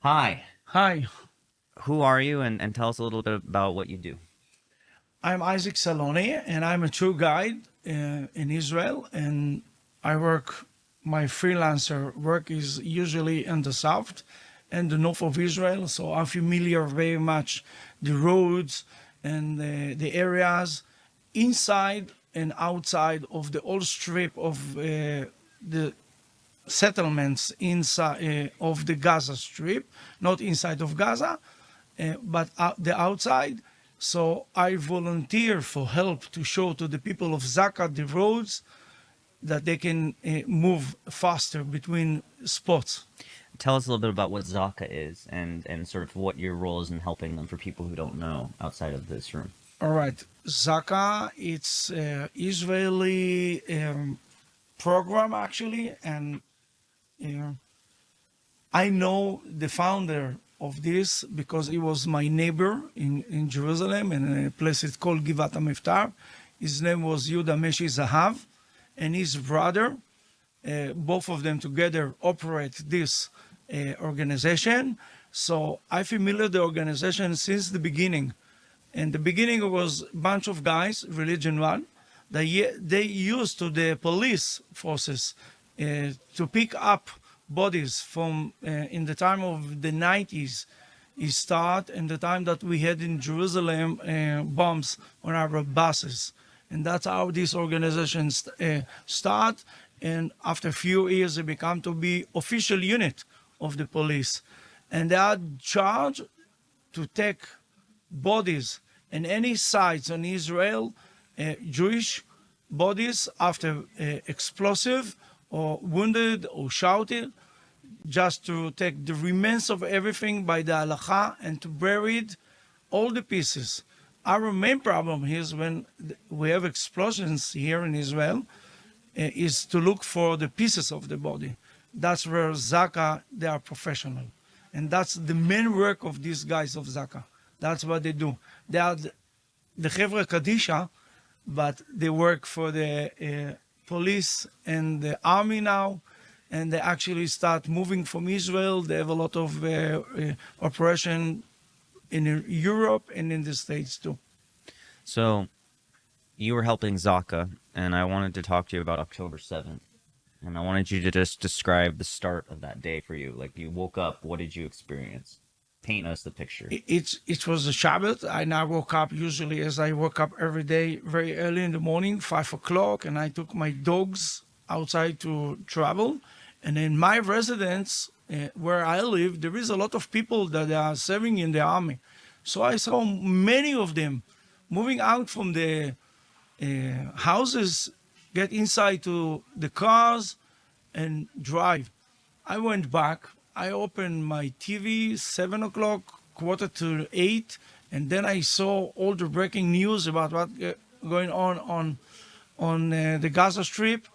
Hi, Hi, who are you and tell us a little bit about what you do? I'm Isaac Saloni, and I'm a tour guide in Israel. And I work, my freelancer work is usually in the south and the north of Israel. So I'm familiar very much the roads and the areas inside and outside of the old strip of the settlements inside of the Gaza Strip, not inside of Gaza, but the outside. So I volunteer for help to show to the people of Zaka the roads that they can move faster between spots. Tell us a little bit about what Zaka is and sort of what your role is in helping them for people who don't know outside of this room. All right, Zaka, it's Israeli program actually, and uh, I know the founder of this because he was my neighbor in Jerusalem in a place it's called Givat HaMiftar. His name was Yuda Meshi Zahav, and his brother, both of them together operate this organization. So I'm familiar with the organization since the beginning. And the beginning was a bunch of guys, religion one, they used to the police forces to pick up bodies from in the time of the 90s. It started in the time that we had in Jerusalem bombs on our buses. And that's how this organization start. And after a few years, it became to be official unit of the police. And they are charged to take bodies and any sites on Israel, Jewish bodies after explosive or wounded or shouted, just to take the remains of everything by the halacha and to bury it, all the pieces. Our main problem is when we have explosions here in Israel, is to look for the pieces of the body. That's where Zaka, they are professional. And that's the main work of these guys of Zaka. That's what they do. They are the Chevra Kadisha, but they work for the police and the army now, and they actually start moving from Israel. They have a lot of operation in Europe and in the States too. So you were helping Zaka, and I wanted to talk to you about October 7th. And I wanted you to just describe the start of that day for you. Like, you woke up, what did you experience? Paint us the picture. It was a Shabbat. I now woke up usually as I woke up every day very early in the morning, 5 o'clock, and I took my dogs outside to travel. And in my residence, where I live, there is a lot of people that are serving in the army. So I saw many of them moving out from the houses, get inside to the cars and drive. I went back. I opened my TV, 7 o'clock, 7:45, and then I saw all the breaking news about what going on the Gaza Strip,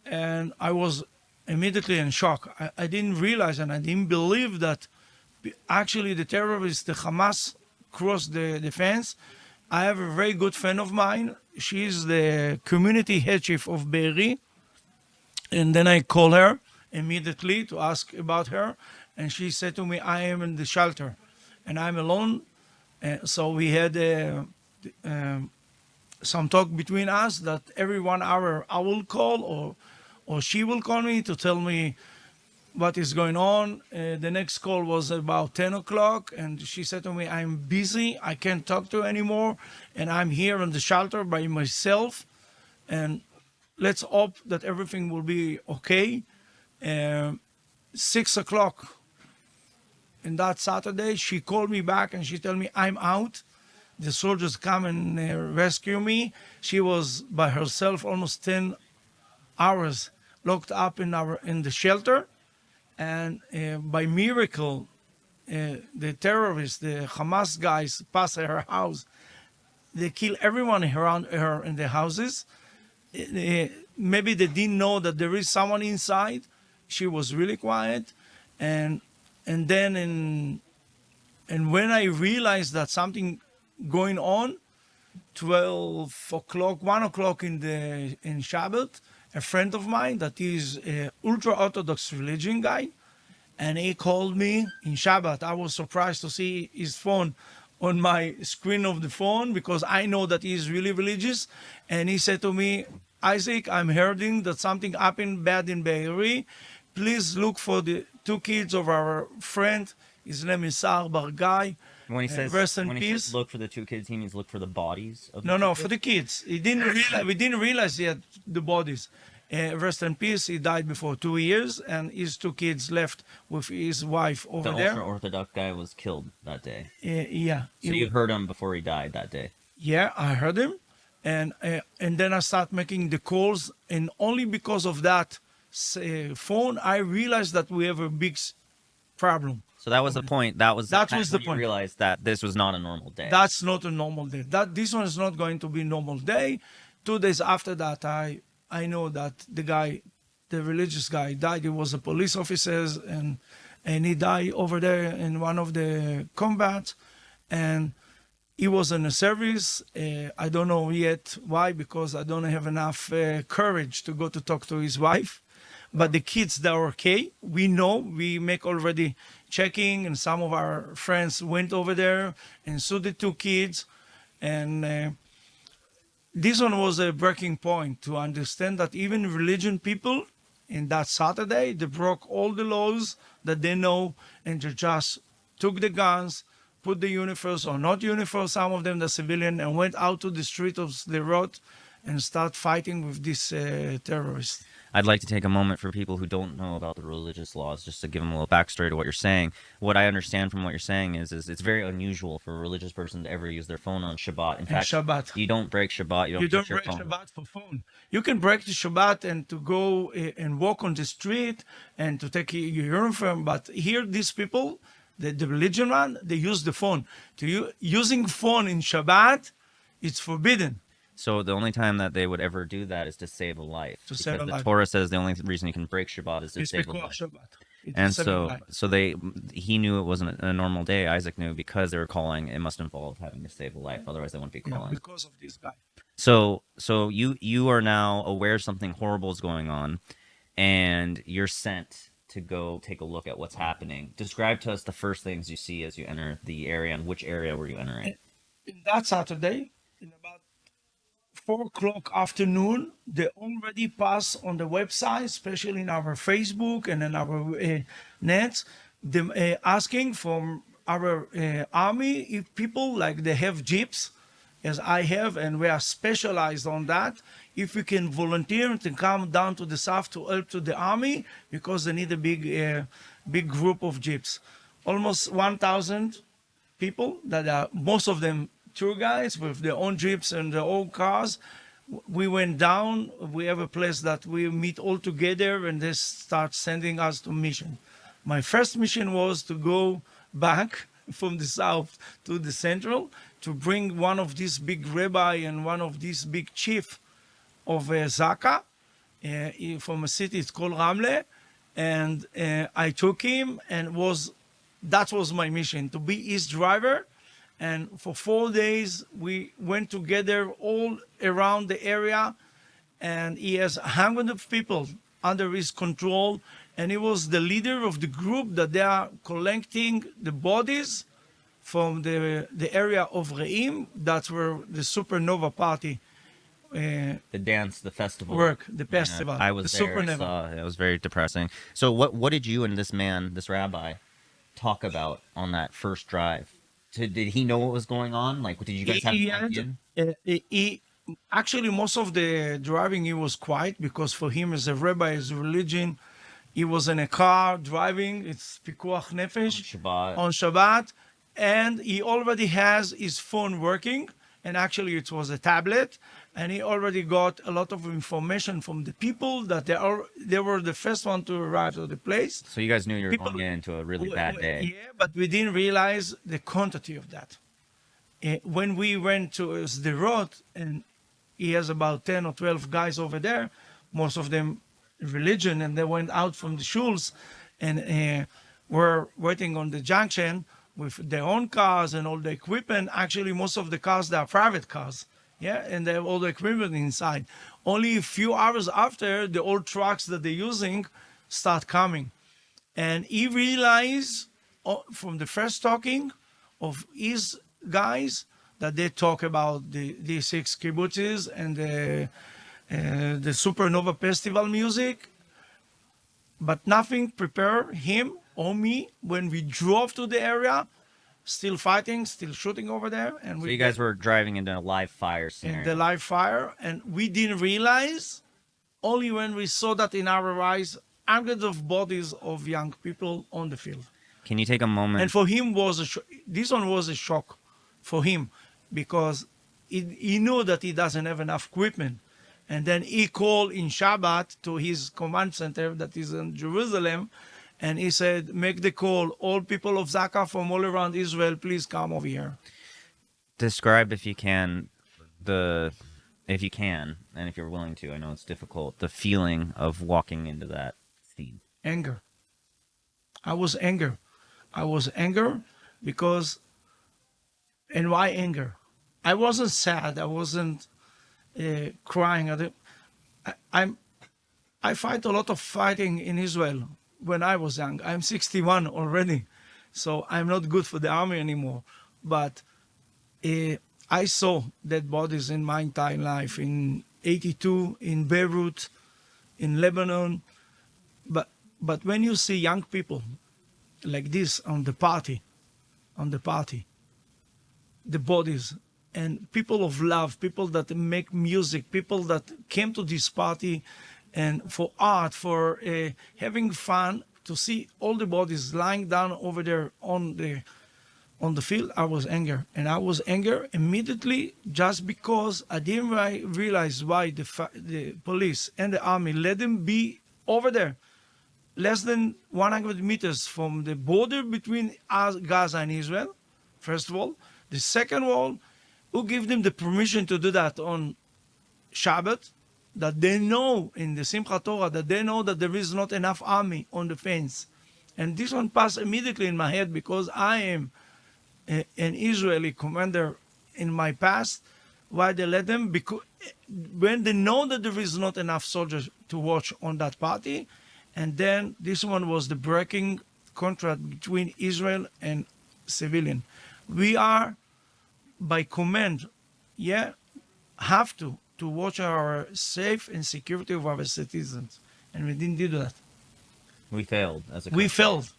and I was immediately in shock. I didn't realize and I didn't believe that actually the terrorists, the Hamas, crossed the fence. I have a very good friend of mine. She's the community head chief of Be'eri, and then I call her immediately to ask about her, and she said to me, I am in the shelter and I'm alone. So we had some talk between us that every 1 hour I will call or she will call me to tell me what is going on. The next call was about 10 o'clock, and she said to me, I'm busy, I can't talk to you anymore, and I'm here in the shelter by myself, and let's hope that everything will be okay. 6 o'clock in that Saturday, she called me back and she told me, I'm out. The soldiers come and rescue me. She was by herself almost 10 hours locked up in the shelter. And by miracle, the terrorists, the Hamas guys, pass her house. They kill everyone around her in the houses. Maybe they didn't know that there is someone inside. She was really quiet. and and then and when I realized that something going on, 12 o'clock, 1 o'clock in Shabbat, a friend of mine that is a ultra Orthodox religion guy, and he called me in Shabbat. I was surprised to see his phone on my screen of the phone because I know that he is really religious. And he said to me, Isaac, I'm hearing that something happened bad in Be'eri. Please look for the two kids of our friend. His name is Sar Bargai. When he says Rest in when he peace. says look for the two kids, he means look for the bodies of the No, two no, kids? for the kids. He didn't realize, we didn't realize yet the bodies. Rest in peace. He died before 2 years, and his two kids left with his wife over The there. ultra orthodox guy was killed that day. Yeah. So you heard him before he died that day. Yeah, I heard him, and then I start making the calls, and only because of that phone, I realized that we have a big problem. So that was the point. That was That time was the when you point. realized that this was not a normal day. That's not a normal day. That this one is not going to be a normal day. 2 days after that, I know that the guy, the religious guy, died. He was a police officer, and he died over there in one of the combats, and he was in a service. I don't know yet why, because I don't have enough courage to go to talk to his wife. But the kids, they're okay. We know, we make already checking, and some of our friends went over there and saw the two kids. And this one was a breaking point to understand that even religion people in that Saturday, they broke all the laws that they know, and they just took the guns, put the uniforms or not uniforms, some of them the civilian, and went out to the street of the road and start fighting with these terrorists. I'd like to take a moment for people who don't know about the religious laws, just to give them a little backstory to what you're saying. What I understand from what you're saying is it's very unusual for a religious person to ever use their phone on Shabbat. In fact, Shabbat. you don't break Shabbat. You You don't don't touch your break phone. Shabbat for phone. You can break the Shabbat and to go and walk on the street and to take your uniform. But here, these people, the religion one, they use the phone. Using phone in Shabbat, it's forbidden. So the only time that they would ever do that is to save a life. To because save a the life. Torah says the only reason you can break Shabbat is to It's save a because life. Shabbat. It And is saving so, life. he knew it wasn't a normal day. Isaac knew because they were calling. It must involve having to save a life, otherwise they wouldn't be Yeah, calling. because of this guy. So you are now aware something horrible is going on, and you're sent to go take a look at what's happening. Describe to us the first things you see as you enter the area, and which area were you entering? In that Saturday, in about 4 o'clock afternoon, they already pass on the website, especially in our Facebook and in our nets, them asking from our army if people like they have jeeps, as I have, and we are specialized on that. If we can volunteer to come down to the south to help to the army, because they need a big group of jeeps, almost 1,000 people that are most of them tour guides with their own jeeps and their own cars. We went down. We have a place that we meet all together, and they start sending us to mission. My first mission was to go back from the south to the central to bring one of these big rabbi and one of these big chief of Zaka from a city. It's called Ramle, and I took him, and that was my mission, to be his driver. And for 4 days, we went together all around the area, and he has hundreds of people under his control. And he was the leader of the group that they are collecting the bodies from the area of Re'im. That's where the Supernova party The dance, the festival. work, the festival, I was the there. I Supernova. saw it. It was very depressing. So what did you and this man, this rabbi, talk about on that first drive? Did he know what was going on? Like, did you guys have an idea? He actually, most of the driving, he was quiet, because for him as a rabbi, as a religion, he was in a car driving. It's pikuach nefesh Shabbat. on Shabbat, and he already has his phone working, and actually it was a tablet, and he already got a lot of information from the people that they were the first one to arrive to the place. So you guys knew you were People- going into a really bad day. Yeah, but we didn't realize the quantity of that. When we went to the road, and he has about 10 or 12 guys over there, most of them religion, and they went out from the shuls, and were waiting on the junction with their own cars and all the equipment. Actually, most of the cars, they are private cars. Yeah, and they have all the equipment inside. Only a few hours after, the old trucks that they're using start coming. And he realized from the first talking of his guys that they talk about the six kibbutzes and the Supernova Festival music, but nothing prepared him or me when we drove to the area, still fighting, still shooting over there. And So you guys were driving into a live fire scenario. in the live fire, and we didn't realize, only when we saw that in our eyes, hundreds of bodies of young people on the field. Can you take a moment? And for him this one was a shock for him, because he knew that he doesn't have enough equipment. And then he called in Shabbat to his command center that is in Jerusalem, and he said, make the call, all people of Zaka from all around Israel, please come over here. Describe, if you can, and if you're willing to, I know it's difficult, the feeling of walking into that scene. Anger. I was anger because, and why anger? I wasn't sad. I wasn't crying. I fight a lot of fighting in Israel when I was young. I'm 61 already, so I'm not good for the army anymore. But I saw dead bodies in my entire life, in 82, in Beirut, in Lebanon. But when you see young people like this on the party, the bodies, and people of love, people that make music, people that came to this party and for art, for having fun, to see all the bodies lying down over there on the field, I was angry. And I was angry immediately just because I didn't realize why the police and the army let them be over there, less than 100 meters from the border between Gaza and Israel, first of all. The second of all, who gave them the permission to do that on Shabbat, that they know in the Simchat Torah, that they know that there is not enough army on the fence. And this one passed immediately in my head because I am an Israeli commander in my past. Why they let them? Because when they know that there is not enough soldiers to watch on that party, and then this one was the breaking contract between Israel and civilian. We are, by command, have to watch our safe and security of our citizens, and we didn't do that. We failed as a country. We failed.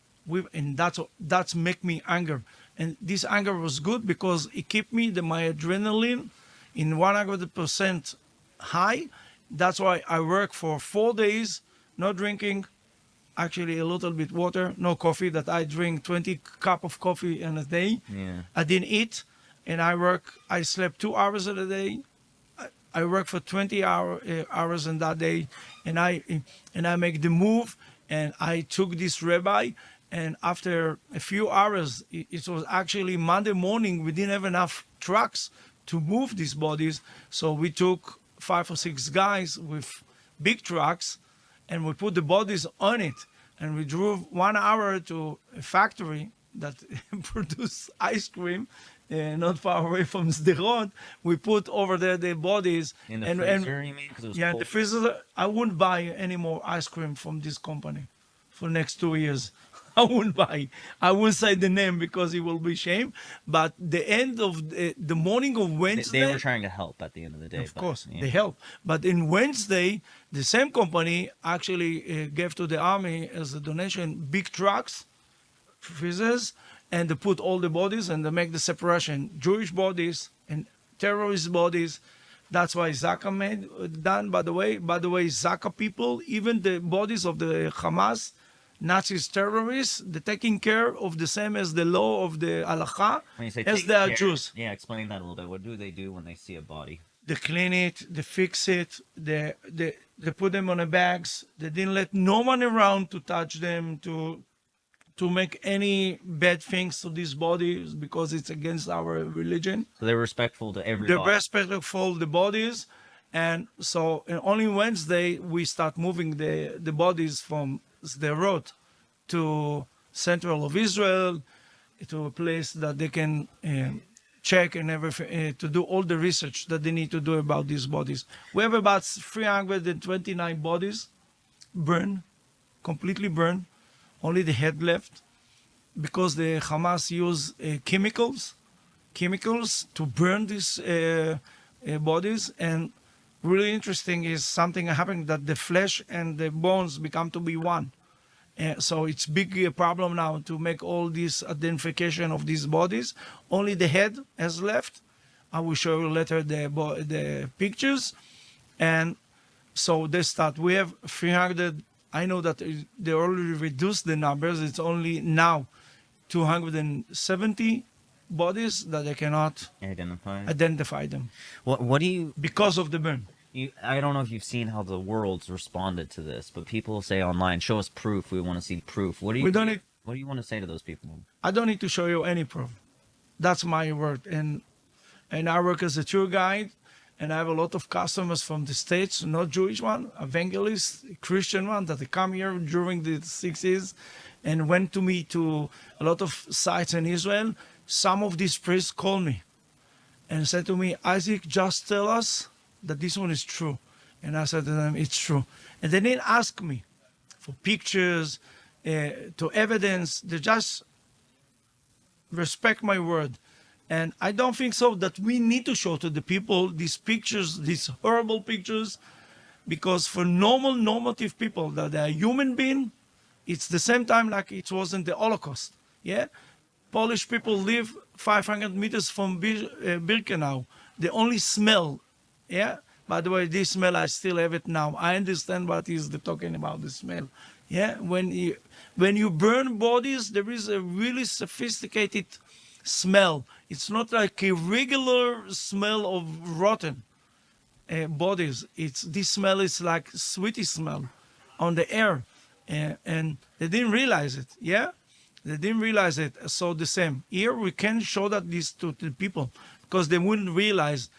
And that's make me anger. And this anger was good because it kept me my adrenaline in 100% high. That's why I worked for 4 days, no drinking, actually a little bit water, no coffee. That I drink 20 cup of coffee in a day. Yeah. I didn't eat, and I slept 2 hours a day. I worked for 20 hours in that day, and I make the move, and I took this rabbi, and after a few hours, it was actually Monday morning, we didn't have enough trucks to move these bodies, so we took 5 or 6 guys with big trucks, and we put the bodies on it, and we drove 1 hour to a factory that produce ice cream, not far away from Sderot. We put over there the bodies. In the freezer, you mean? 'Cause it was Yeah, cold. the freezer. I wouldn't buy any more ice cream from this company for the next 2 years. I wouldn't buy. I wouldn't say the name because it will be shame. But the end of the morning of Wednesday. They were trying to help at the end of the day. Of course, they help. But in Wednesday, the same company actually gave to the army as a donation big trucks, freezers, and they put all the bodies and they make the separation. Jewish bodies and terrorist bodies. That's why Zaka done, by the way. By the way, Zaka people, even the bodies of the Hamas, Nazis, terrorists, they're taking care of the same as the law of the Halacha, When you say as take they are care- Jews. Yeah, explain that a little bit. What do they do when they see a body? They clean it, they fix it, they put them on the bags. They didn't let no one around to touch them, to make any bad things to these bodies because it's against our religion. So they were respectful to every They're body. respectful the bodies, and so only Wednesday we start moving the bodies from Sderot to central of Israel, to a place that they can check and everything, to do all the research that they need to do about these bodies. We have about 329 bodies burned, completely burned, only the head left, because the Hamas use chemicals to burn these bodies. And really interesting is something happening, that the flesh and the bones become to be one. So it's big problem now to make all this identification of these bodies. Only the head has left. I will show you later the pictures. And so they start. We have 300. I know that they already reduced the numbers. It's only now 270 bodies that they cannot identify them. What do you, because of the burn? I don't know if you've seen how the world's responded to this, but people say online, "Show us proof. We want to see proof." What do you? We don't need, What do you want to say to those people? I don't need to show you any proof. That's my word. And I work as a tour guide, and I have a lot of customers from the States, not Jewish one, evangelist, Christian one, that they come here during the 60s and went to me to a lot of sites in Israel. Some of these priests called me and said to me, "Isaac, just tell us that this one is true." And I said to them, "It's true." And they didn't ask me for pictures, to evidence. They just respect my word. And I don't think so that we need to show to the people these pictures, these horrible pictures, because for normative people that are human being, it's the same time like it was in the Holocaust. Yeah, Polish people live 500 meters from Birkenau. They only smell. Yeah. By the way, this smell, I still have it now. I understand what he's talking about, the smell. Yeah. When you burn bodies, there is a really sophisticated smell. It's not like a regular smell of rotten bodies. This smell is like sweetie smell on the air, and they didn't realize it. Yeah, they didn't realize it. So the same here, we can show that this to the people because they wouldn't realize.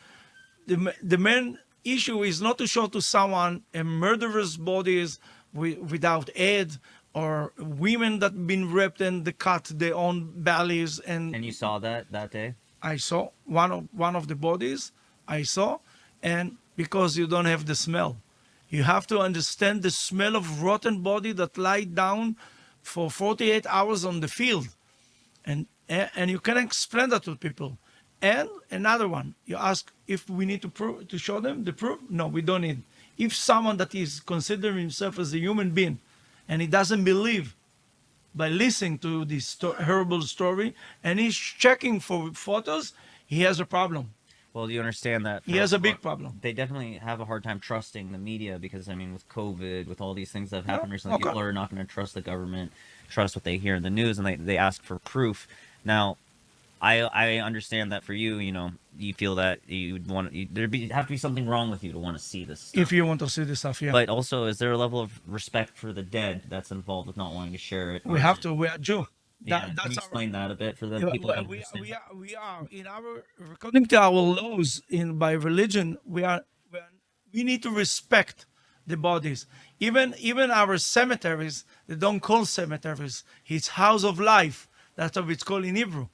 The main issue is not to show to someone a murderer's bodies without head, or women that been raped and they cut their own bellies. And you saw that day? I saw one of the bodies. I saw, and because you don't have the smell, you have to understand the smell of rotten body that lie down for 48 hours on the field, and you can explain that to people. And another one, you ask if we need to show them the proof. No, we don't need. If someone that is considering himself as a human being and he doesn't believe by listening to this horrible story and he's checking for photos, he has a problem. Well, do you understand that? He has a big problem. They definitely have a hard time trusting the media because, I mean, with COVID, with all these things that have happened recently, people are not going to trust the government, trust what they hear in the news, and they ask for proof. Now, I understand that for you, you feel that you would want there'd have to be something wrong with you to want to see this stuff. If you want to see this stuff, yeah. But also, is there a level of respect for the dead that's involved with not wanting to share it? We have to. We are Jew. Can you explain that a bit for the people? We are in our, according to our laws by religion, we need to respect the bodies. Even our cemeteries, they don't call cemeteries. It's house of life. That's what it's called in Hebrew.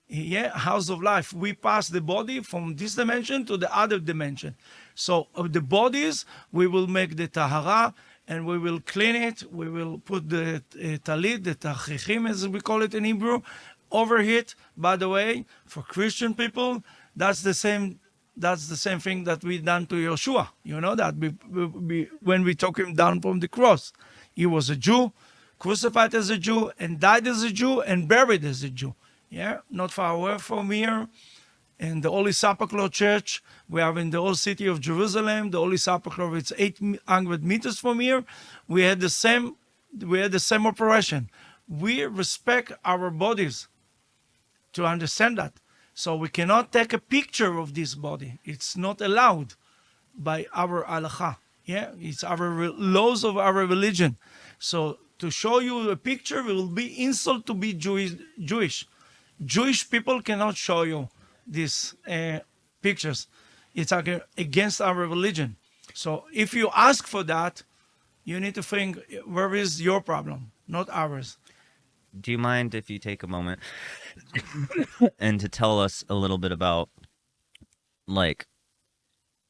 Yeah, house of life. We pass the body from this dimension to the other dimension. So of the bodies, we will make the tahara and we will clean it. We will put the talit, the tachichim, as we call it in Hebrew, over it. By the way, for Christian people, that's the same thing that we done to Yeshua. You know that when we took him down from the cross, he was a Jew, crucified as a Jew, and died as a Jew, and buried as a Jew. Yeah, not far away from here, in the Holy Sepulchre Church. We are in the old city of Jerusalem. The Holy Sepulchre, it's 800 meters from here. We had the same operation. We respect our bodies to understand that. So we cannot take a picture of this body. It's not allowed by our halakha. Yeah, it's our laws of our religion. So to show you a picture will be insult to be Jewish. Jewish people cannot show you these pictures. It's against our religion. So if you ask for that, you need to think, where is your problem, not ours. do you mind if you take a moment and to tell us a little bit about like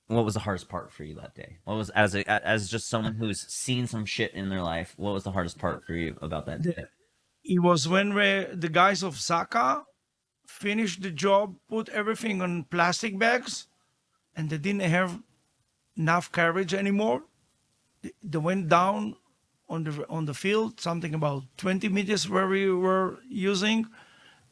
what was the hardest part for you that day? What was as just someone who's seen some shit in their life? What was the hardest part for you about that day? It was when the guys of Zaka finished the job, put everything on plastic bags, and they didn't have enough courage anymore. They went down on the field, something about 20 meters where we were using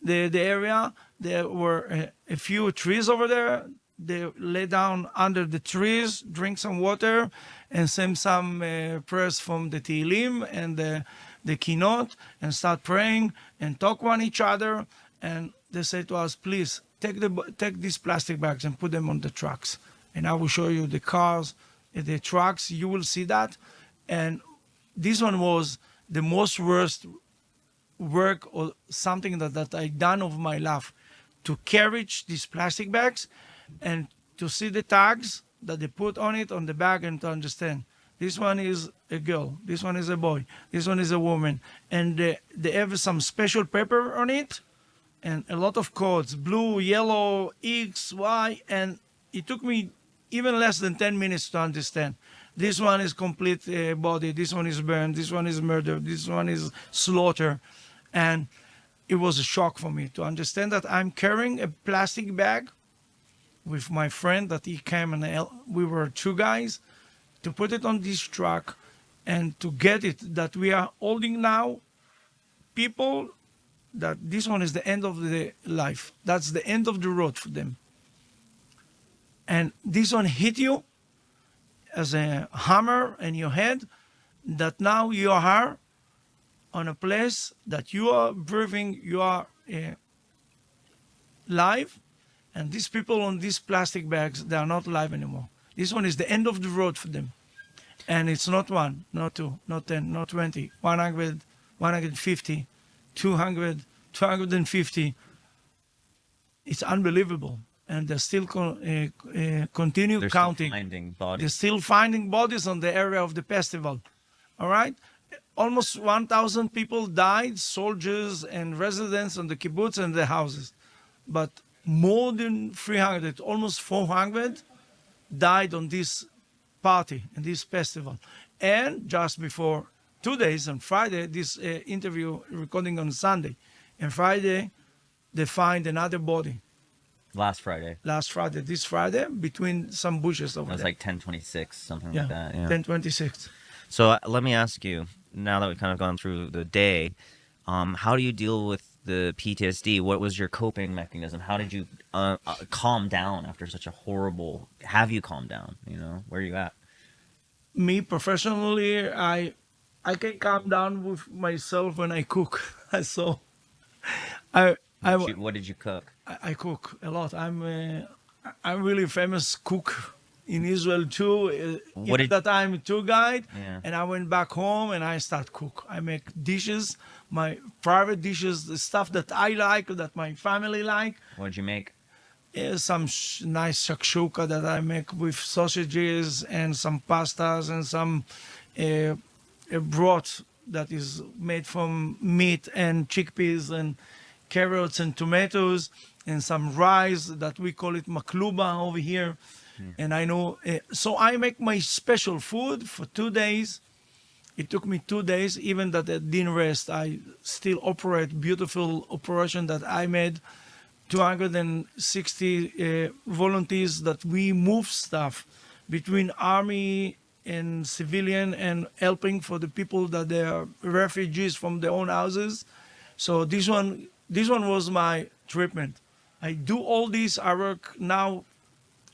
the area. There were a few trees over there. They lay down under the trees, drink some water, and sing some prayers from the Tehillim and the Kinot, and start praying and talk one each other. And they say to us, please take these plastic bags and put them on the trucks. And I will show you the cars, the trucks. You will see that. And this one was the most worst work or something that I done of my life, to carry these plastic bags and to see the tags that they put on it on the bag, and to understand this one is a girl, this one is a boy, this one is a woman, and they have some special paper on it and a lot of codes, blue, yellow, X, Y, and it took me even less than 10 minutes to understand. This one is complete body, this one is burned, this one is murder, this one is slaughter. And it was a shock for me to understand that I'm carrying a plastic bag with my friend that he came, and we were two guys, to put it on this truck and to get it, that we are holding now people that this one is the end of the life. That's the end of the road for them. And this one hit you as a hammer in your head, that now you are on a place that you are breathing, you are live, and these people on these plastic bags, they are not alive anymore. This one is the end of the road for them. And it's not one, not two, not 10, not 20, 100, 150, 200, 250. It's unbelievable. And they still continue They're counting. still finding They're bodies. still finding bodies on the area of the festival. All right? Almost 1,000 people died, soldiers and residents on the kibbutz and the houses. But more than 300, almost 400, died on this party and this festival. And just before 2 days, on Friday, this interview recording on Sunday, and Friday, they find another body. Last Friday. Last Friday, this Friday, between some bushes over It was there. like 10:26, something Yeah, like that. Yeah. 10:26. So let me ask you, now that we've kind of gone through the day, how do you deal with the PTSD? What was your coping mechanism? How did you calm down after such a horrible? Have you calmed down? You know, where are you at? Me professionally, I can calm down with myself when I cook. So I What did you cook? I cook a lot. I'm really famous cook in Israel too. What Even did- that I'm a tour guide, Yeah. and I went back home and I start cook. I make dishes, my private dishes, the stuff that I like, that my family like. What did you make? Some nice shakshuka that I make with sausages and some pastas and some a broth that is made from meat and chickpeas and carrots and tomatoes and some rice that we call it makluba over here. And I know, so I make my special food for 2 days. It took me 2 days, even that I didn't rest. I still operate beautiful operation that I made. 260 volunteers that we move stuff between army and civilian and helping for the people that they are refugees from their own houses. So this one was my treatment. I do all this. I work now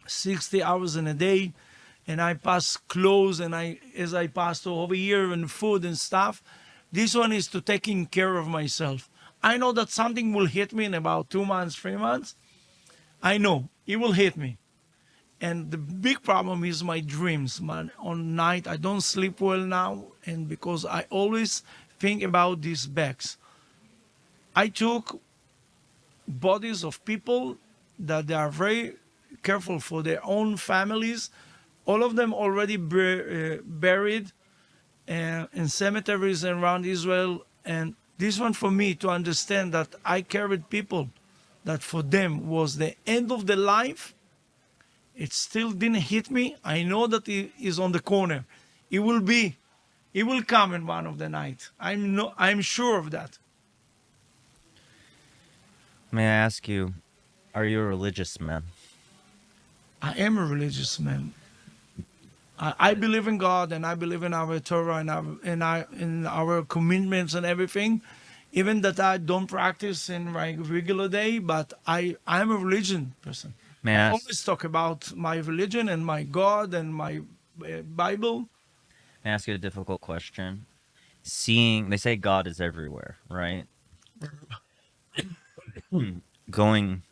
60 hours in a day, and I pass clothes, and as I pass over here and food and stuff. This one is to taking care of myself. I know that something will hit me in about 2 months, 3 months. I know it will hit me. And the big problem is my dreams. On night, I don't sleep well now, and because I always think about these bags. I took bodies of people that they are very careful for their own families. All of them already buried in cemeteries around Israel, and This one for me to understand that I carried people that for them was the end of the life. It still didn't hit me. I know that he is on the corner. He will be. He will come in one of the night. I'm sure of that. May I ask you, are you a religious man? I am a religious man. I believe in God and I believe in our Torah and in our commitments and everything. Even that I don't practice in my regular day, but I'm a religion person. May I I ask, always talk about my religion and my God and my Bible. may I ask you a difficult question? Seeing, they say God is everywhere, right? Going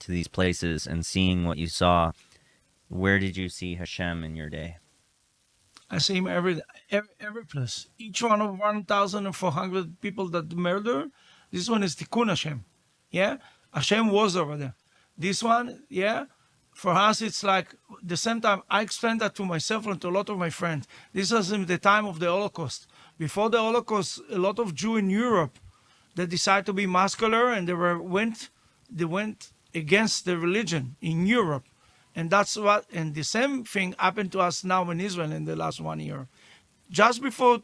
to these places and seeing what you saw, where did you see Hashem in your day? I see him every place. Each one of 1,400 people that murder, this one is Tikkun Hashem. Yeah, Hashem was over there. This one, yeah, for us it's like the same time. I explained that to myself and to a lot of my friends. This was in the time of the Holocaust. Before the Holocaust, a lot of Jews in Europe that decided to be muscular and they went against the religion in Europe. And and the same thing happened to us now in Israel in the last 1 year. Just before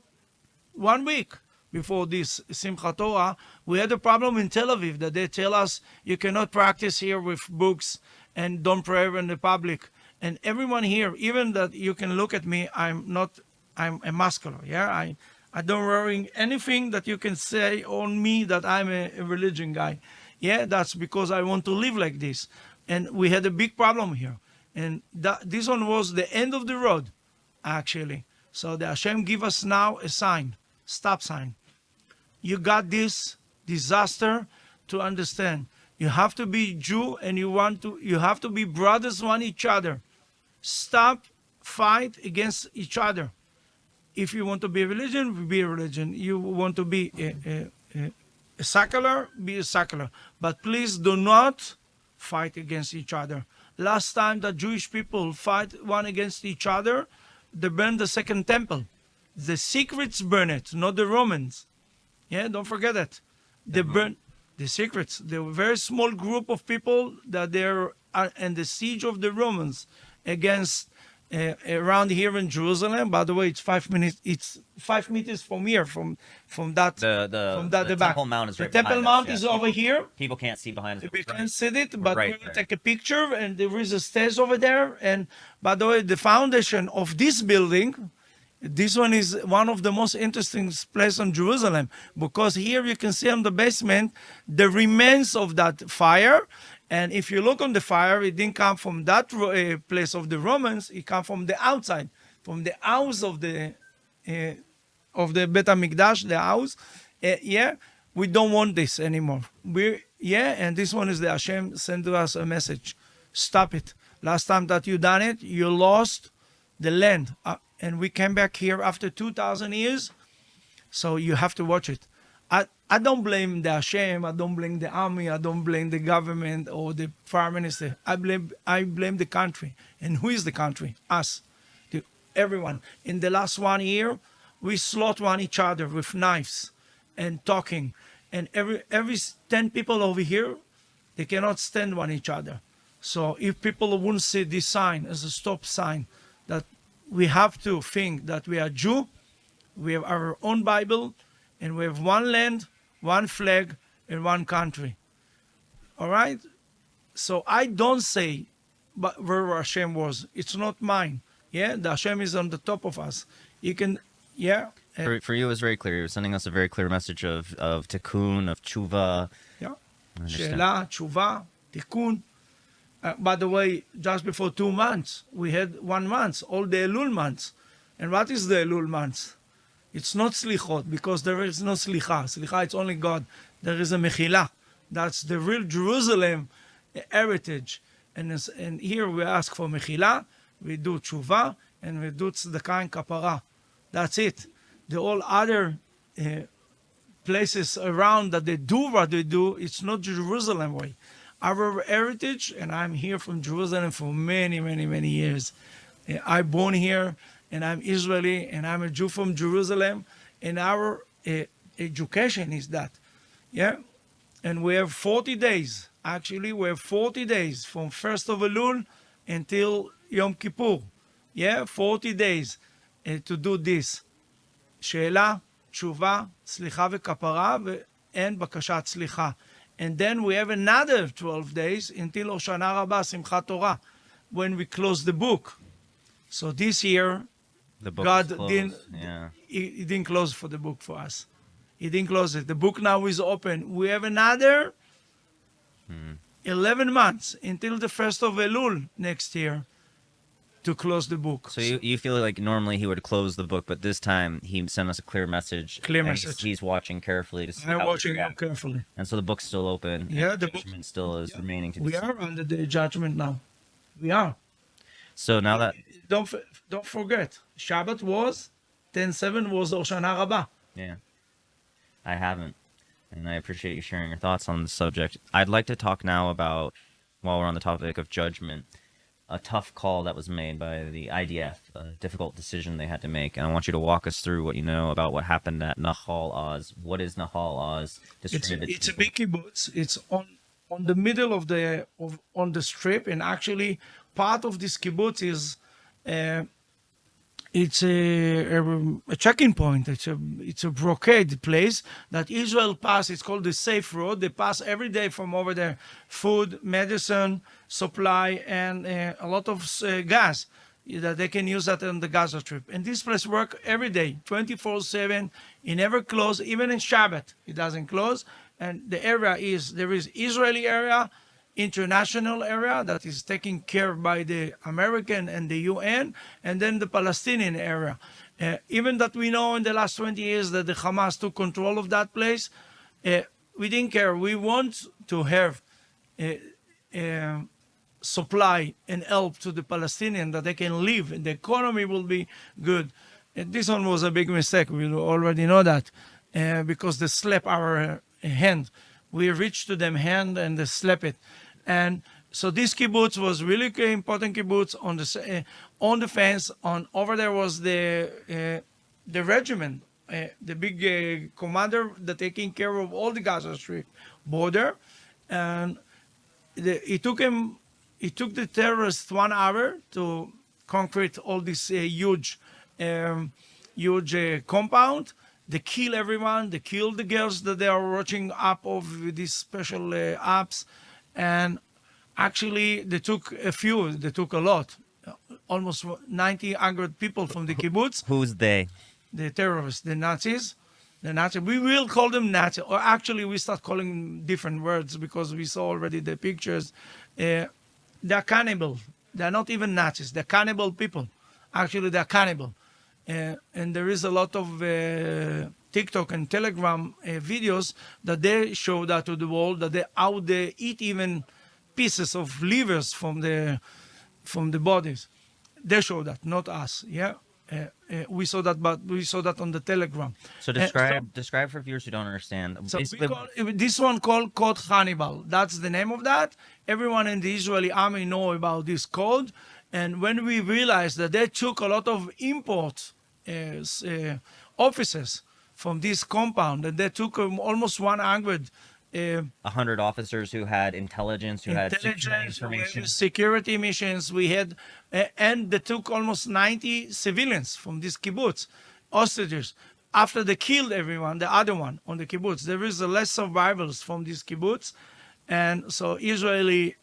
1 week before this Simchat Torah, we had a problem in Tel Aviv that they tell us you cannot practice here with books and don't pray in the public. And everyone here, even that you can look at me, I'm a muscular. Yeah, I don't wearing anything that you can say on me that I'm a religion guy. Yeah, that's because I want to live like this. And we had a big problem here. And this one was the end of the road, actually. So the Hashem give us now a sign, stop sign. You got this disaster to understand. You have to be Jew and you have to be brothers one each other. Stop fight against each other. If you want to be a religion, be a religion. You want to be a secular, be a secular. But please do not fight against each other. Last time that Jewish people fight one against each other, they burned the second temple. The secrets burn it, not the Romans. Yeah, don't forget that. They burn the secrets. There were a very small group of people that they're in the siege of the Romans against around here in Jerusalem. By the way, it's 5 minutes. It's 5 meters from here, from that The back. Temple Mount is The right Temple behind Mount us, is yeah. over here. People can't see behind us. We Right. can see it, but Right we will there. take a picture, and there is a stairs over there. And by the way, the foundation of this building, this one is one of the most interesting places in Jerusalem, because here you can see on the basement the remains of that fire. And if you look on the fire, it didn't come from that place of the Romans. It came from the outside, from the house of the Bet HaMikdash, the house. Yeah, we don't want this anymore. And this one is the Hashem sent to us a message. Stop it. Last time that you done it, you lost the land. And we came back here after 2,000 years. So you have to watch it. I don't blame the Hashem. I don't blame the army. I don't blame the government or the prime minister. I blame the country. And who is the country? Us. Everyone. In the last 1 year, we slaughter one each other with knives and talking. And every 10 people over here, they cannot stand one each other. So if people wouldn't see this sign as a stop sign, that we have to think that we are Jew, we have our own Bible, and we have one land, one flag, and one country. All right? So I don't say but where Hashem was. It's not mine. Yeah? The Hashem is on the top of us. You can, yeah? For you, it was very clear. You were sending us a very clear message of tikkun, of tshuva. Yeah. I understand. She'ela, tshuva, tikkun. By the way, just before 2 months, we had 1 month, all the Elul months. And what is the Elul months? It's not slichot, because there is no slicha. Slicha, it's only God. There is a mechila. That's the real Jerusalem heritage. And here we ask for mechila, we do tshuva, and we do tzedakah and kapara. That's it. The all other places around that they do what they do, it's not Jerusalem way. Our heritage, and I'm here from Jerusalem for many, many, many years. I'm born here, and I'm Israeli, and I'm a Jew from Jerusalem. And our education is that. Yeah. And we have 40 days. Actually, we have 40 days from 1st of Elul until Yom Kippur. Yeah, 40 days to do this. שאלה, תשובה, סליחה וכפרה, ואין בקשת סליחה. And then we have another 12 days until Hoshana Rabbah, Simchat Torah, when we close the book. So this year, The book God is closed. didn't, Yeah. he didn't close for the book for us. He didn't close it. The book now is open. We have another 11 months until the 1st of Elul next year to close the book. So you feel like normally he would close the book, but this time he sent us a clear message. Clear and message. He's watching carefully to see I'm how we watching it react. carefully. And so the book's still open. Yeah, and the book- judgment still is remaining to be We seen. are under the judgment now. We are. So now that Don't forget, Shabbat was 10/7 was Hoshana Rabbah. yeah, I haven't, and I appreciate you sharing your thoughts on the subject. I'd like to talk now about, while we're on the topic of judgment, a tough call that was made by the IDF, a difficult decision they had to make, and I want you to walk us through what you know about what happened at Nahal Oz. What is Nahal Oz? Describe it It's to a people. big kibbutz. It's on the middle of on the strip, and actually part of this kibbutz is it's a checking point. It's a blockade place that Israel pass. It's called the safe road. They pass every day from over there, food, medicine, supply, and a lot of gas that they can use that on the Gaza Strip. And this place work every day, 24/7. It never close, even in Shabbat. It doesn't close. And the area there is Israeli area, international area that is taken care of by the American and the UN, and then the Palestinian area. Even that we know in the last 20 years that the Hamas took control of that place, we didn't care. We want to have supply and help to the Palestinians that they can live and the economy will be good. And this one was a big mistake. We already know that because they slapped our hand. We reached to them hand and they slap it. And so this kibbutz was really important kibbutz on the fence. Over there was the regiment, the big commander that taking care of all the Gaza Strip border. And it took the terrorists 1 hour to concrete all this huge compound. They kill everyone. They kill the girls that they are watching up of these special apps. And actually, they took a few. They took a lot. Almost 100 people from the kibbutz. Who's they? The terrorists, the Nazis. The Nazis. We will call them Nazis. Or actually, we start calling them different words because we saw already the pictures. They're cannibal. They're not even Nazis. They're cannibal people. Actually, they're cannibal. And there is a lot of TikTok and Telegram videos that they show that to the world, that how they eat even pieces of livers from the bodies. They show that, not us. Yeah, we saw that, but we saw that on the Telegram. So describe for viewers who don't understand. So Basically, this one called Code Hannibal. That's the name of that. Everyone in the Israeli army know about this code. And when we realized that they took a lot of import officers from this compound, and they took almost 100 100 officers who had intelligence, who had security intelligence, information. security missions. We had, and they took almost 90 civilians from this kibbutz, hostages. After they killed everyone, the other one on the kibbutz, there is less survivors from this kibbutz, and so Israeli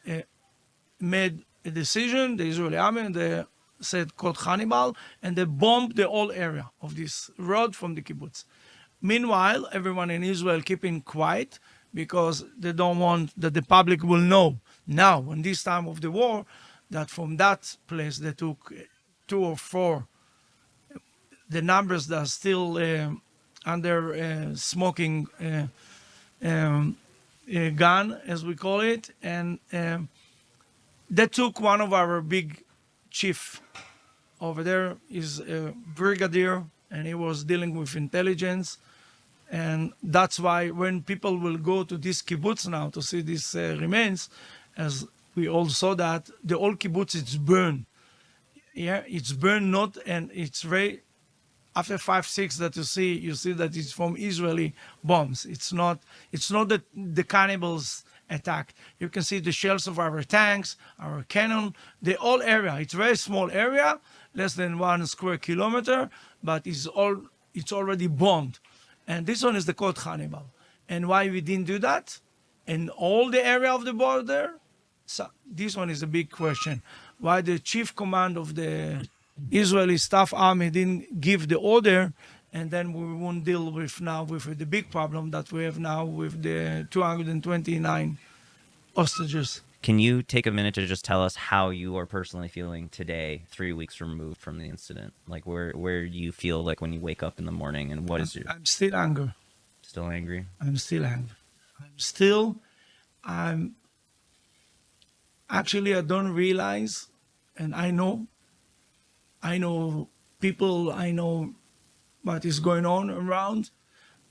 made a decision. The Israeli army and they said called Hannibal, and they bombed the whole area of this road from the kibbutz. Meanwhile, everyone in Israel keeping quiet because they don't want that the public will know now, in this time of the war, that from that place they took 2 or 4. The numbers that are still under smoking gun, as we call it, and they took one of our big chief over there. Is a brigadier, and he was dealing with intelligence. And that's why when people will go to this kibbutz now to see these remains, as we all saw that, the whole kibbutz is burned. Yeah, it's burned, not, and it's very after 5, 6 that you see that it's from Israeli bombs. It's not that the cannibals attacked. You can see the shells of our tanks, our cannon, the whole area. It's a very small area, less than 1 square kilometer, but it's already bombed. And this one is the code Hannibal. And why we didn't do that in all the area of the border? So this one is a big question. Why the chief command of the Israeli staff army didn't give the order, and then we won't deal with now with the big problem that we have now with the 229 hostages. Can you take a minute to just tell us how you are personally feeling today, 3 weeks removed from the incident? Like where do you feel like when you wake up in the morning, and what is your I'm still angry. still angry? I'm still angry. I'm actually, I don't realize, and I know people, I know what is going on around.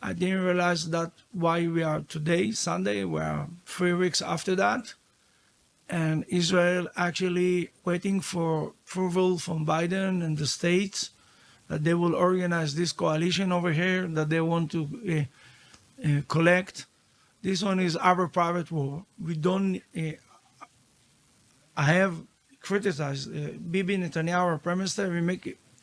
I didn't realize that why we are today, Sunday, we are 3 weeks after that. And Israel actually waiting for approval from Biden and the states that they will organize this coalition over here that they want to collect. This one is our private war. We don't. I have criticized Bibi Netanyahu, our prime minister.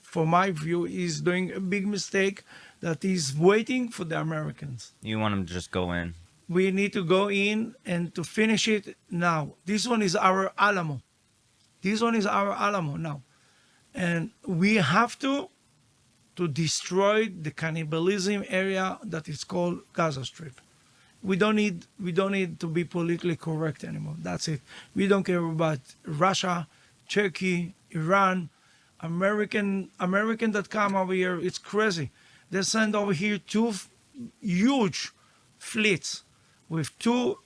For my view, is doing a big mistake that he's waiting for the Americans. You want him to just go in? We need to go in and to finish it now. This one is our Alamo. This one is our Alamo now. And we have to destroy the cannibalism area that is called Gaza Strip. We don't need to be politically correct anymore. That's it. We don't care about Russia, Turkey, Iran, American that come over here. It's crazy. They send over here two huge fleets with two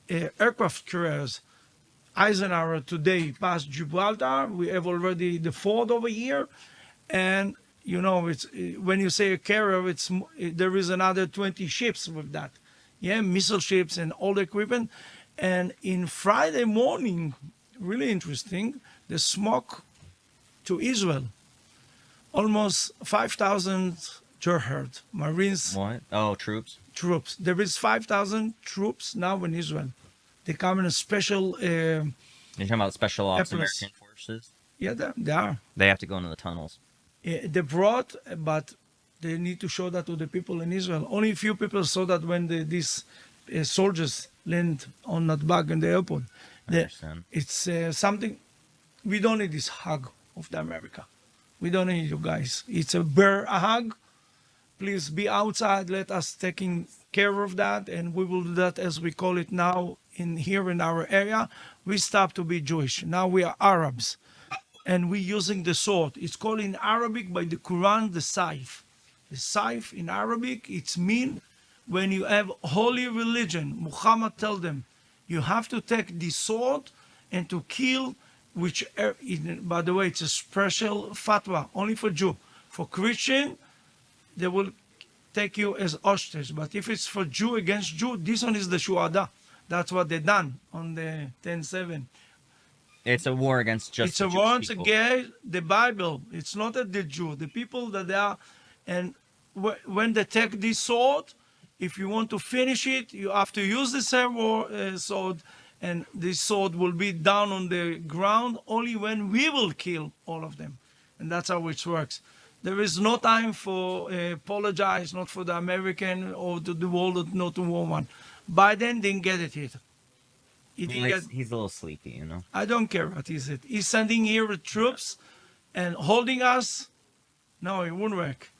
aircraft carriers. Eisenhower today past Gibraltar. We have already the Ford over here, and it's when you say a carrier, there is another 20 ships with that, missile ships and all the equipment. And in Friday morning, really interesting, the smoke to Israel, almost 5,000 Jihad Marines. What? Oh, troops. There is 5,000 troops now in Israel. They come in a special. You're talking about special ops Efforts. American forces? Yeah, they are. They have to go into the tunnels. They brought, but they need to show that to the people in Israel. Only a few people saw that when these soldiers land on that bug in the airport. I understand. It's something. We don't need this hug of the America. We don't need you guys. It's a bear hug. Please be outside. Let us taking care of that, and we will do that as we call it now here in our area. We stop to be Jewish. Now we are Arabs, and we're using the sword. It's called in Arabic by the Quran the saif. The saif in Arabic, it's mean when you have holy religion. Muhammad tell them you have to take the sword and to kill. Which, by the way, it's a special fatwa only for Jew. For Christian, they will take you as hostage. But if it's for Jew against Jew, this one is the shuhada. That's what they done on the 10/7. It's a war against just It's the a Jewish war people. against the Bible. It's not at the Jew. The people that they are, and when they take this sword, if you want to finish it, you have to use the same sword, and this sword will be down on the ground only when we will kill all of them, and that's how it works. There is no time for apologize, not for the American or to the world, not to woman. Biden didn't get it yet. He's a little sleepy, I don't care what he said. He's sending here the troops and holding us. No, it won't work.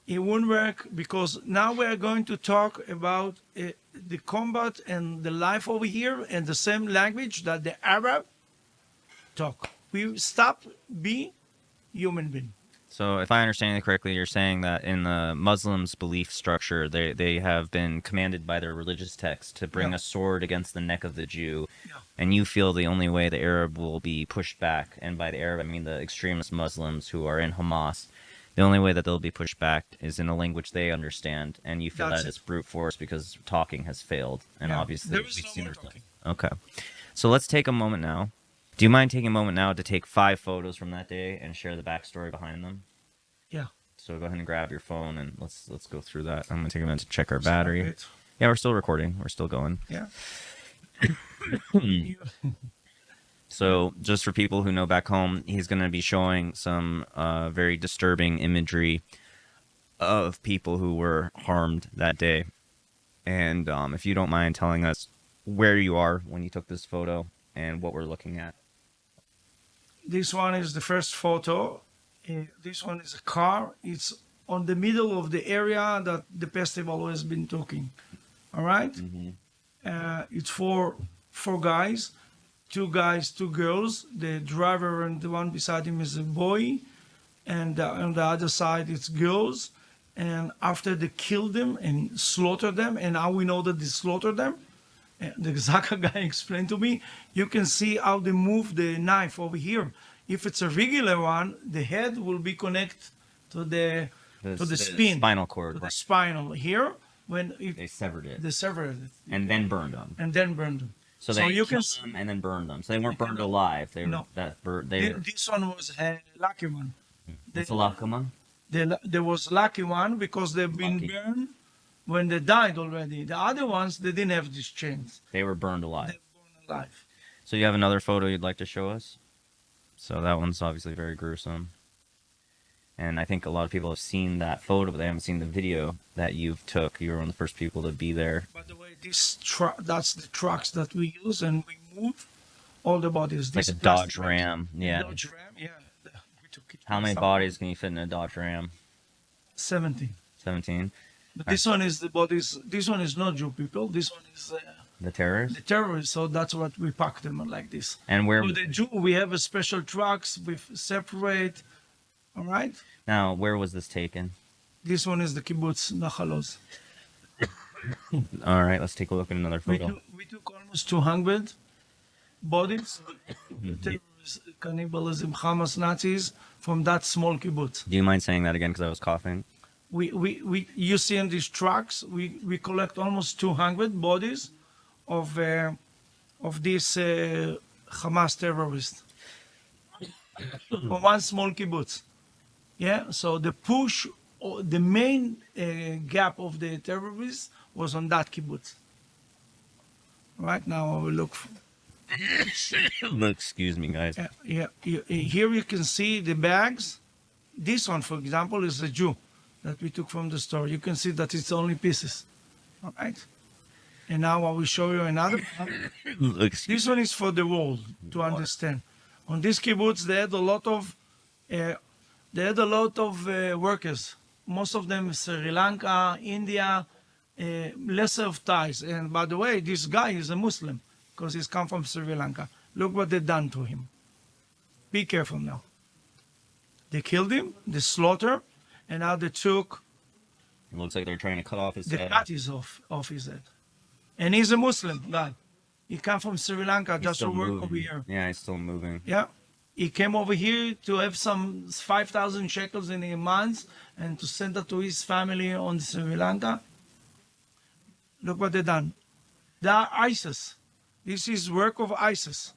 It won't work because now we are going to talk about the combat and the life over here and the same language that the Arab talk. We stop being human being. So if I understand it correctly, you're saying that in the Muslims' belief structure, they have been commanded by their religious text to bring a sword against the neck of the Jew. Yeah. And you feel the only way the Arab will be pushed back, and by the Arab I mean the extremist Muslims who are in Hamas, the only way that they'll be pushed back is in a language they understand, and you feel That's that it. it's brute force because talking has failed, and Yeah. obviously There we've is no seen more it. talking. Okay, so let's take a moment now. Do you mind taking a moment now to take 5 photos from that day and share the backstory behind them? Yeah. So go ahead and grab your phone and let's go through that. I'm gonna take a minute to check our Stop battery. it. Yeah, we're still recording. We're still going. Yeah. So just for people who know back home, he's gonna be showing some very disturbing imagery of people who were harmed that day. And if you don't mind telling us where you are when you took this photo and what we're looking at. This one is the first photo. This one is a car. It's on the middle of the area that the festival has been talking. All right? It's four guys, two guys, two girls. The driver and the one beside him is a boy, and on the other side it's girls. And after they killed them and slaughtered them, and how we know that they slaughtered them, the Zaka guy explained to me, you can see how they move the knife over here. If it's a regular one, the head will be connected to the spine, spinal cord. to the spinal here. When They severed it they severed it and then burned them. and then burned them. So they you killed can them and then burned them. So they weren't burned alive. They were No. This one was a lucky one. It's a lakama. There was lucky one because they've been Lucky. burned when they died already. The other ones, they didn't have these chains. They were burned They alive. were born alive. So you have another photo you'd like to show us? So that one's obviously very gruesome. And I think a lot of people have seen that photo, but they haven't seen the video that you've took. You were one of the first people to be there. By the way, that's the trucks that we use, and we move all the bodies. Like This a plastic Dodge bags. Ram. Yeah. Dodge Ram, yeah. We took it How many from bodies can you fit in a Dodge Ram? 70. 17. But this one is the bodies. This one is not Jew people. This one is The terrorists? the terrorists. So that's what we pack them like this. And where For the Jew, we have a special trucks with separate. All right. now? Where was this taken? This one is the kibbutz Nachalos. All right, let's take a look at another photo. We took almost 200 bodies, terrorists, cannibalism, Hamas, Nazis from that small kibbutz. Do you mind saying that again? Because I was coughing. You see in these trucks, we collect almost 200 bodies of these Hamas terrorists from one small kibbutz. Yeah, so the push, the main gap of the terrorists was on that kibbutz. Right now, I will look. Excuse me, guys. Here you can see the bags. This one, for example, is a Jew that we took from the store. You can see that it's only pieces. All right. And now I will show you another one. This one is for the world to understand. On this kibbutz, they had a lot of workers. Most of them Sri Lanka, India, lesser of Thais. And by the way, this guy is a Muslim because he's come from Sri Lanka. Look what they done to him. Be careful now. They killed him, they slaughtered, and now they took It looks like they're trying to cut off his the head. patties off his head. And he's a Muslim guy. He come from Sri Lanka He's just to still work moving. over here. Yeah, he's still moving. Yeah. He came over here to have some 5,000 shekels in a month and to send that to his family on Sri Lanka. Look what they done. They are ISIS. This is work of ISIS.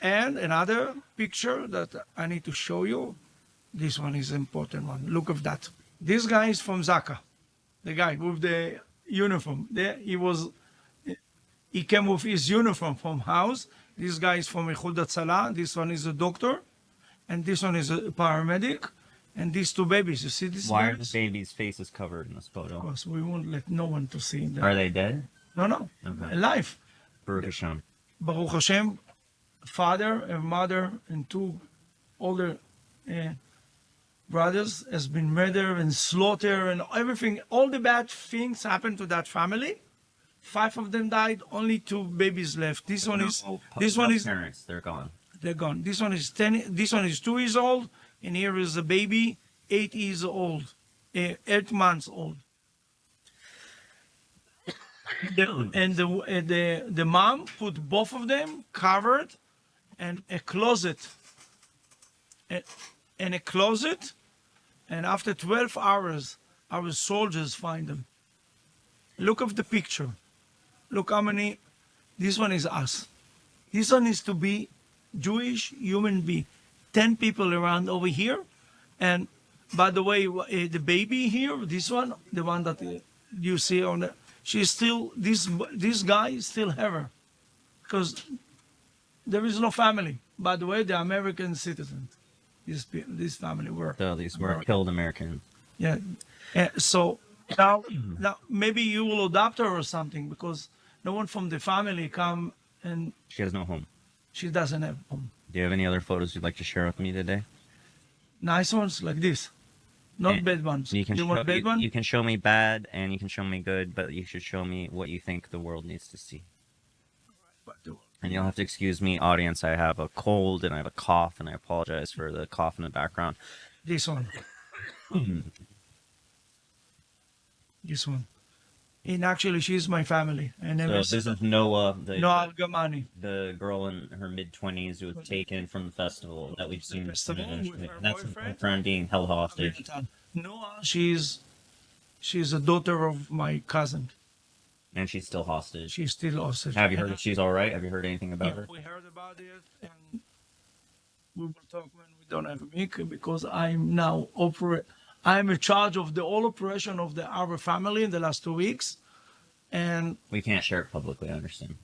And another picture that I need to show you. This one is an important one. Look at that. This guy is from Zaka. The guy with the uniform. There he came with his uniform from house. This guy is from Ichud Hatzalah. This one is a doctor. And this one is a paramedic. And these two babies. You see this? Why are the babies' faces covered in this photo? Because we won't let no one to see them. Are they dead? No. Okay. Alive. Baruch Hashem. Baruch Hashem, father and mother and two older brothers has been murdered and slaughtered and everything. All the bad things happened to that family. 5 of them died. Only 2 babies left. This one is parents. They're gone. they're gone. This one is 10. This one is 2 years old, and here is a baby, 8 years old, 8 months old. The mom put both of them covered in a closet. In a closet, and after 12 hours, our soldiers find them. Look at the picture. Look how many. This one is us. This one is to be Jewish human being. 10 people around over here, and By the way, the baby here, this one, the one that you see on the, she's still this guy is still her, because there is no family. By the way, the American citizen, this family were So these were American. killed Americans. Yeah. So now maybe you will adopt her or something, because no one from the family come, and She has no home. she doesn't have home. Do you have any other photos you'd like to share with me today? Nice ones like this, not And bad ones. You can You want bad one? you can show me bad and you can show me good, but you should show me what you think the world needs to see. And you'll have to excuse me, audience. I have a cold and I have a cough, and I apologize for the cough in the background. This one. This one. And actually, she's my family. And So this is Noah, Noah Algamani. the girl in her mid-20s who was taken from the festival that we've seen. Festival with her That's her boyfriend? friend being held hostage. Noah, she's a daughter of my cousin. And she's still hostage. She's still hostage. Have you heard if she's all right? Have you heard anything about her? We heard about it, and we will talk when we don't have a mic, because I'm now I'm in charge of the whole operation of our family in the last 2 weeks, and We can't share it publicly, I understand.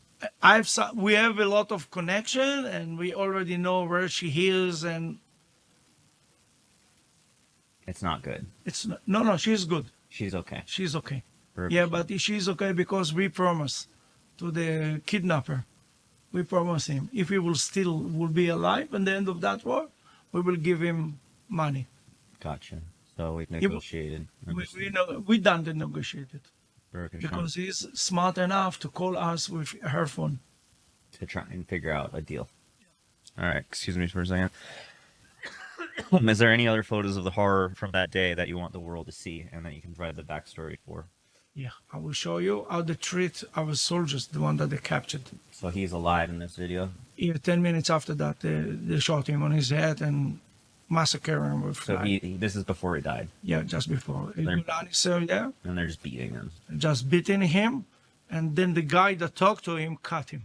we have a lot of connection, and we already know where she is, and It's not good. it's no, she's good. She's okay. She's okay. Perfect. Yeah, but she's okay because we promise to the kidnapper. We promise him if he will be alive at the end of that war, we will give him money. Gotcha. So we've negotiated. We done the negotiated Baruch because he's smart enough to call us with her phone. to try and figure out a deal. All right, excuse me for a second. Is there any other photos of the horror from that day that you want the world to see and that you can provide the backstory for? Yeah, I will show you how they treat our soldiers, the one that they captured. So he's alive in this video. Yeah, 10 minutes after that, they shot him on his head and massacred him with So this is before he died, yeah, just before. Yeah, and they're just beating him. just beating him, and then the guy that talked to him cut him.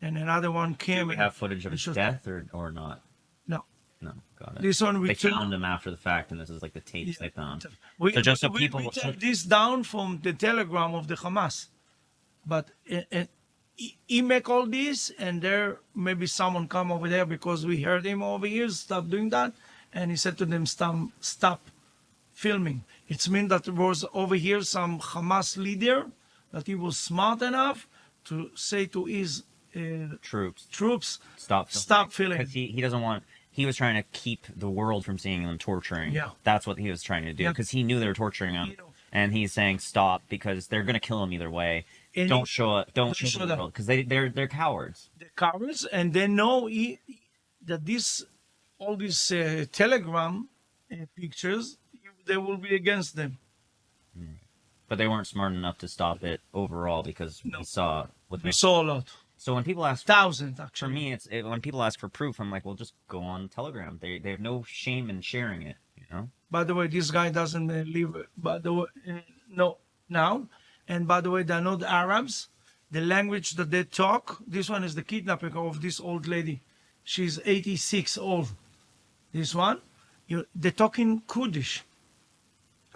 And another one came. Do we have footage of his shot- death or not? No. No, got it. This one we They took. found him after the fact, and this is like the tapes they found. We, So just so we people- took this down from the telegram of the Hamas, but he make all this, and there maybe someone come over there because we heard him over here stop doing that, and he said to them stop filming. It's mean that there was over here some Hamas leader that he was smart enough to say to his troops stop filming. Because he doesn't want. He was trying to keep the world from seeing them torturing. Yeah. That's what he was trying to do. Yeah. Because he knew they were torturing him. You know. And he's saying stop because they're going to kill him either way. And Don't show it. Don't show show the that. world. Because they're cowards. The cowards, and they know that all these telegram pictures, they will be against them. But they weren't smart enough to stop it overall because we saw. We saw a lot, So when people ask thousands for actually. me, when people ask for proof, I'm like, well, just go on Telegram. They have no shame in sharing it, you know? By the way, this guy doesn't live. By the way, no now, and by the way, they're not Arabs. The language that they talk. This one is the kidnapping of this old lady. She's 86 old. This one, they talk in Kurdish.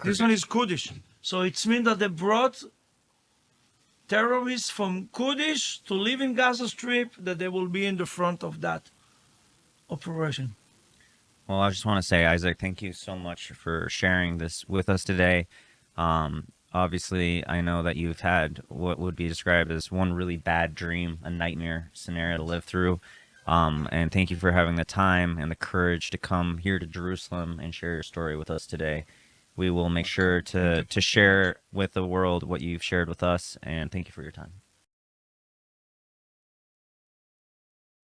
This one is Kurdish. So it's mean that they brought terrorists from Kurdish to live in Gaza Strip, that they will be in the front of that operation. Well, I just want to say, Isaac, thank you so much for sharing this with us today. Obviously, I know that you've had what would be described as one really bad dream, a nightmare scenario to live through. And thank you for having the time and the courage to come here to Jerusalem and share your story with us today. We will make sure to share with the world what you've shared with us, and thank you for your time.